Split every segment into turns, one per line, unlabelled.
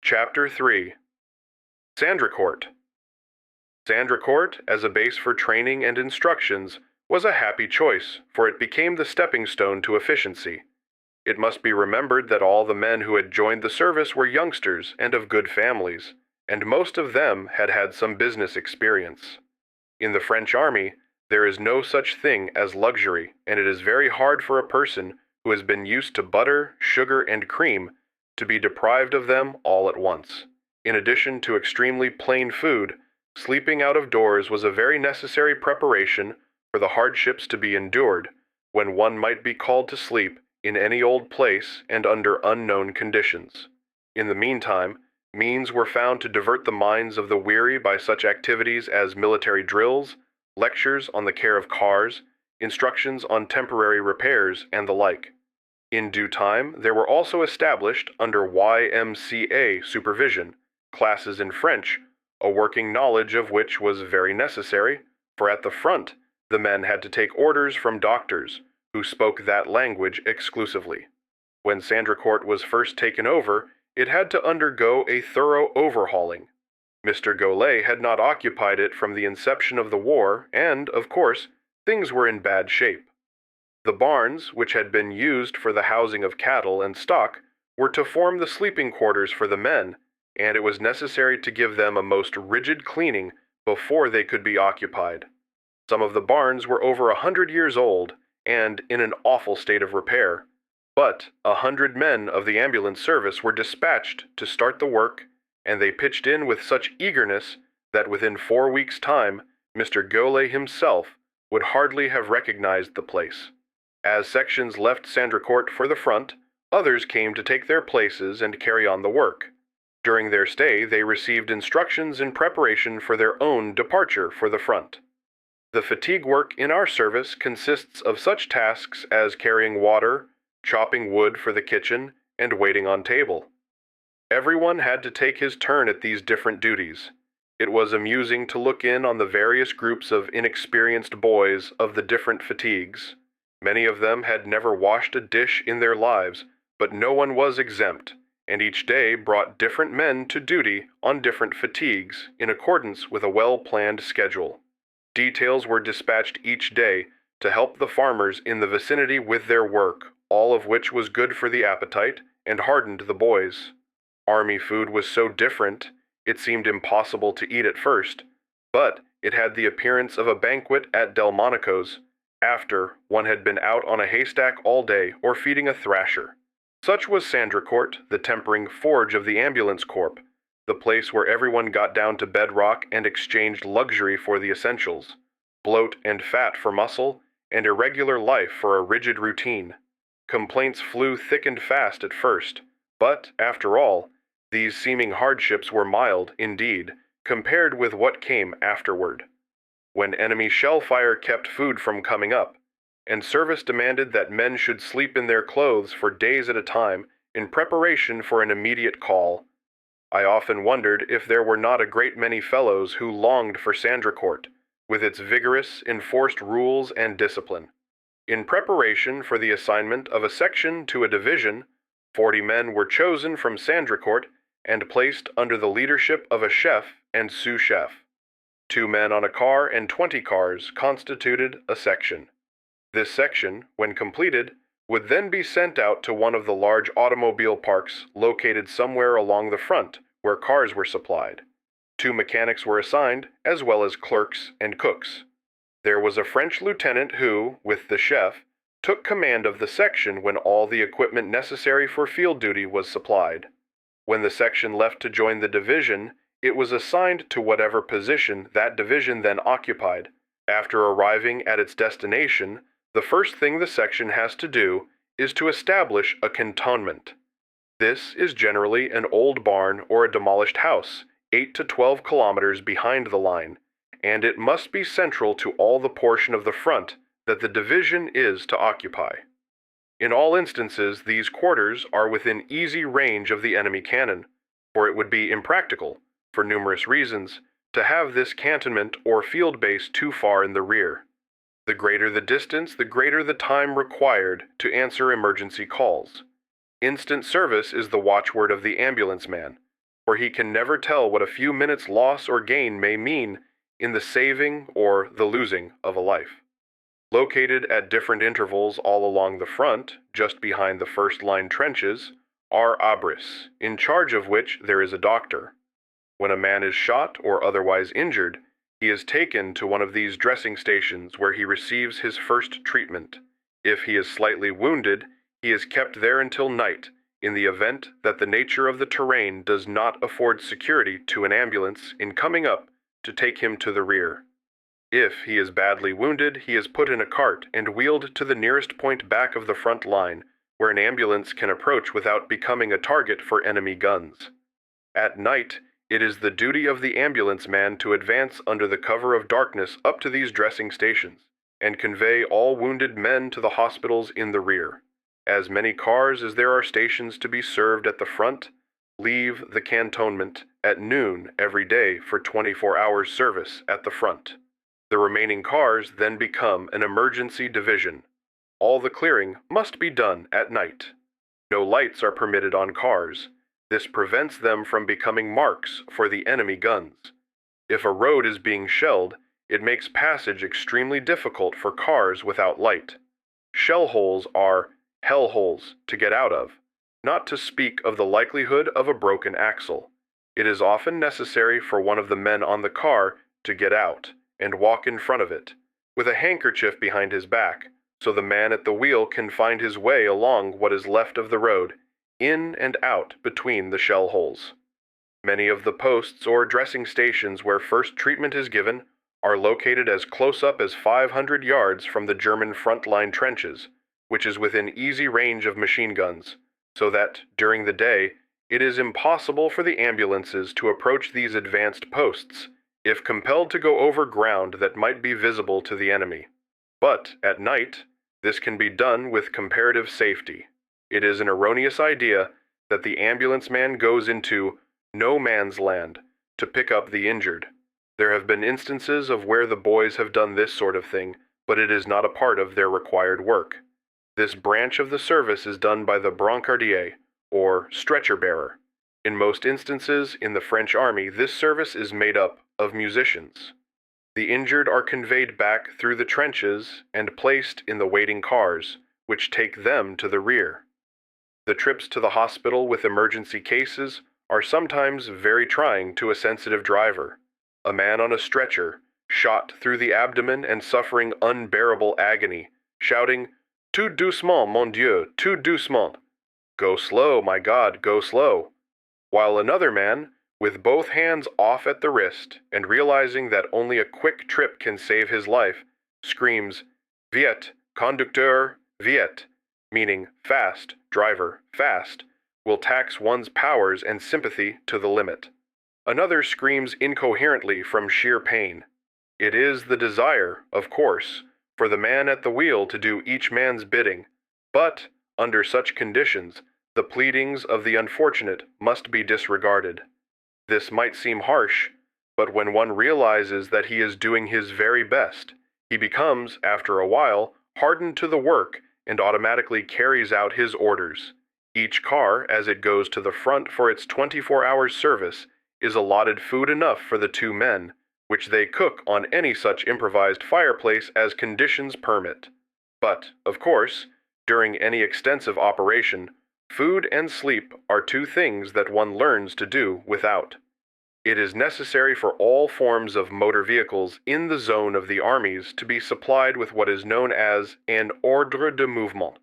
Chapter 3. Sandracourt. Sandracourt, as a base for training and instructions, was a happy choice, for it became the stepping stone to efficiency. It must be remembered that all the men who had joined the service were youngsters and of good families, and most of them had had some business experience. In the French army, there is no such thing as luxury, and it is very hard for a person who has been used to butter, sugar, and cream to be deprived of them all at once. In addition to extremely plain food, sleeping out of doors was a very necessary preparation for the hardships to be endured, when one might be called to sleep in any old place and under unknown conditions. In the meantime, means were found to divert the minds of the weary by such activities as military drills, lectures on the care of cars, instructions on temporary repairs, and the like. In due time, there were also established, under YMCA supervision, classes in French, a working knowledge of which was very necessary, for at the front the men had to take orders from doctors, who spoke that language exclusively. When Sandracourt was first taken over, it had to undergo a thorough overhauling. Mr. Coyle had not occupied it from the inception of the war, and, of course, things were in bad shape. The barns, which had been used for the housing of cattle and stock, were to form the sleeping quarters for the men, and it was necessary to give them a most rigid cleaning before they could be occupied. Some of the barns were over 100 years old, and in an awful state of repair, but 100 men of the ambulance service were dispatched to start the work, and they pitched in with such eagerness that within 4 weeks' time, Mr. Coyle himself would hardly have recognized the place. As sections left Sandracourt for the front, others came to take their places and carry on the work. During their stay, they received instructions in preparation for their own departure for the front. The fatigue work in our service consists of such tasks as carrying water, chopping wood for the kitchen, and waiting on table. Everyone had to take his turn at these different duties. It was amusing to look in on the various groups of inexperienced boys of the different fatigues. Many of them had never washed a dish in their lives, but no one was exempt, and each day brought different men to duty on different fatigues in accordance with a well-planned schedule. Details were dispatched each day to help the farmers in the vicinity with their work, all of which was good for the appetite and hardened the boys. Army food was so different, it seemed impossible to eat at first, but it had the appearance of a banquet at Delmonico's, after one had been out on a haystack all day or feeding a thrasher. Such was Sandracourt, the tempering forge of the ambulance corps, the place where everyone got down to bedrock and exchanged luxury for the essentials, bloat and fat for muscle, and irregular life for a rigid routine. Complaints flew thick and fast at first, but, after all, these seeming hardships were mild, indeed, compared with what came afterward, when enemy shell fire kept food from coming up, and service demanded that men should sleep in their clothes for days at a time in preparation for an immediate call. I often wondered if there were not a great many fellows who longed for Sandracourt, with its vigorous, enforced rules and discipline. In preparation for the assignment of a section to a division, 40 men were chosen from Sandracourt and placed under the leadership of a chef and sous-chef. 2 men on a car and 20 cars constituted a section. This section, when completed, would then be sent out to one of the large automobile parks located somewhere along the front where cars were supplied. 2 mechanics were assigned, as well as clerks and cooks. There was a French lieutenant who, with the chef, took command of the section when all the equipment necessary for field duty was supplied. When the section left to join the division, it was assigned to whatever position that division then occupied. After arriving at its destination, the first thing the section has to do is to establish a cantonment. This is generally an old barn or a demolished house, 8 to 12 kilometers behind the line, and it must be central to all the portion of the front that the division is to occupy. In all instances, these quarters are within easy range of the enemy cannon, for it would be impractical, for numerous reasons, to have this cantonment or field base too far in the rear. The greater the distance, the greater the time required to answer emergency calls. Instant service is the watchword of the ambulance man. for he can never tell what a few minutes' loss or gain may mean in the saving or the losing of a life. Located at different intervals all along the front, just behind the first-line trenches, are abris, in charge of which there is a doctor. When a man is shot or otherwise injured, he is taken to one of these dressing stations where he receives his first treatment. If he is slightly wounded, he is kept there until night, in the event that the nature of the terrain does not afford security to an ambulance in coming up to take him to the rear. If he is badly wounded, he is put in a cart and wheeled to the nearest point back of the front line, where an ambulance can approach without becoming a target for enemy guns. At night, it is the duty of the ambulance man to advance under the cover of darkness up to these dressing stations, and convey all wounded men to the hospitals in the rear. As many cars as there are stations to be served at the front, leave the cantonment at noon every day for 24 hours service at the front. The remaining cars then become an emergency division. All the clearing must be done at night. No lights are permitted on cars. This prevents them from becoming marks for the enemy guns. If a road is being shelled, it makes passage extremely difficult for cars without light. Shell holes are hell holes to get out of, not to speak of the likelihood of a broken axle. It is often necessary for one of the men on the car to get out and walk in front of it, with a handkerchief behind his back, so the man at the wheel can find his way along what is left of the road, in and out between the shell holes. Many of the posts or dressing stations where first treatment is given are located as close up as 500 yards from the German front-line trenches, which is within easy range of machine guns, so that, during the day, it is impossible for the ambulances to approach these advanced posts, if compelled to go over ground that might be visible to the enemy. But, at night, this can be done with comparative safety. It is an erroneous idea that the ambulance man goes into no man's land to pick up the injured. There have been instances of where the boys have done this sort of thing, but it is not a part of their required work. This branch of the service is done by the brancardier, or stretcher-bearer. In most instances in the French army, this service is made up of musicians. The injured are conveyed back through the trenches and placed in the waiting cars, which take them to the rear. The trips to the hospital with emergency cases are sometimes very trying to a sensitive driver. A man on a stretcher, shot through the abdomen and suffering unbearable agony, shouting, "Tout doucement, mon Dieu, tout doucement." Go slow, my God, go slow. While another man, with both hands off at the wrist and realizing that only a quick trip can save his life, screams, "Vite, conducteur, vite," meaning fast, driver, fast, will tax one's powers and sympathy to the limit. Another screams incoherently from sheer pain. It is the desire, of course, for the man at the wheel to do each man's bidding, but, under such conditions, the pleadings of the unfortunate must be disregarded. This might seem harsh, but when one realizes that he is doing his very best, he becomes, after a while, hardened to the work and automatically carries out his orders. Each car, as it goes to the front for its 24 hours service, is allotted food enough for the two men, which they cook on any such improvised fireplace as conditions permit. But, of course, during any extensive operation, food and sleep are two things that one learns to do without. It is necessary for all forms of motor vehicles in the zone of the armies to be supplied with what is known as an ordre de mouvement,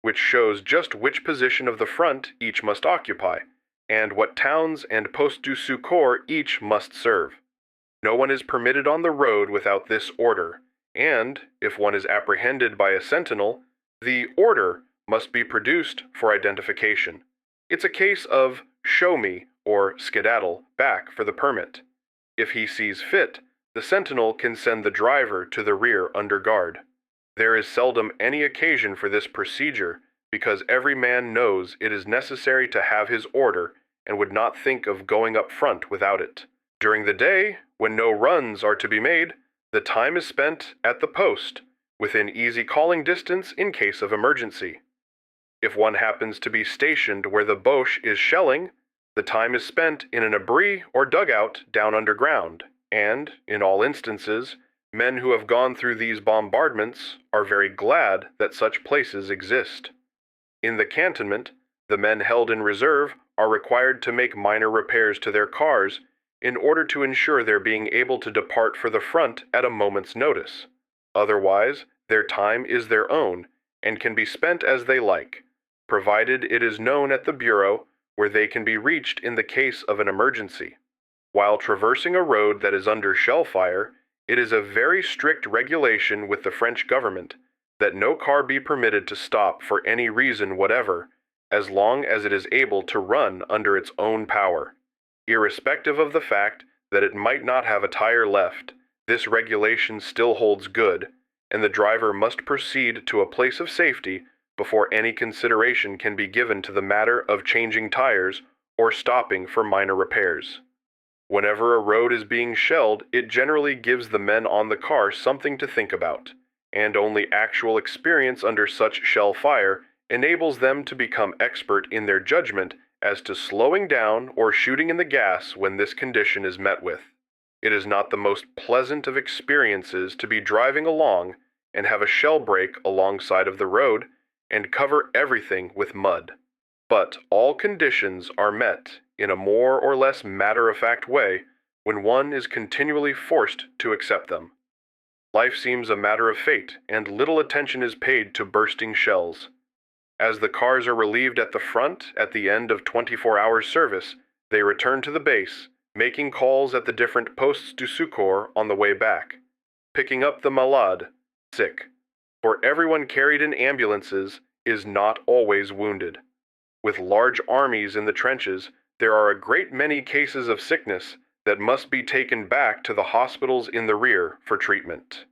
which shows just which position of the front each must occupy, and what towns and postes du secours each must serve. No one is permitted on the road without this order, and, if one is apprehended by a sentinel, the order must be produced for identification. It's a case of show me or skedaddle back for the permit. If he sees fit, the sentinel can send the driver to the rear under guard. There is seldom any occasion for this procedure because every man knows it is necessary to have his order and would not think of going up front without it. During the day, when no runs are to be made, the time is spent at the post, within easy calling distance in case of emergency. If one happens to be stationed where the Boche is shelling, The time is spent in an abri or dugout down underground, and, in all instances, men who have gone through these bombardments are very glad that such places exist. In the cantonment, the men held in reserve are required to make minor repairs to their cars in order to ensure their being able to depart for the front at a moment's notice. Otherwise, their time is their own and can be spent as they like, provided it is known at the bureau where they can be reached in the case of an emergency. While traversing a road that is under shell fire, it is a very strict regulation with the French government that no car be permitted to stop for any reason whatever, as long as it is able to run under its own power. Irrespective of the fact that it might not have a tire left, this regulation still holds good, and the driver must proceed to a place of safety before any consideration can be given to the matter of changing tires or stopping for minor repairs. Whenever a road is being shelled, it generally gives the men on the car something to think about, and only actual experience under such shell fire enables them to become expert in their judgment as to slowing down or shooting in the gas when this condition is met with. It is not the most pleasant of experiences to be driving along and have a shell break alongside of the road and cover everything with mud. But all conditions are met in a more or less matter-of-fact way when one is continually forced to accept them. Life seems a matter of fate, and little attention is paid to bursting shells. As the cars are relieved at the front at the end of 24 hours service, they return to the base, making calls at the different postes du secours on the way back, picking up the malade, sick, for everyone carried in ambulances is not always wounded. With large armies in the trenches, there are a great many cases of sickness that must be taken back to the hospitals in the rear for treatment.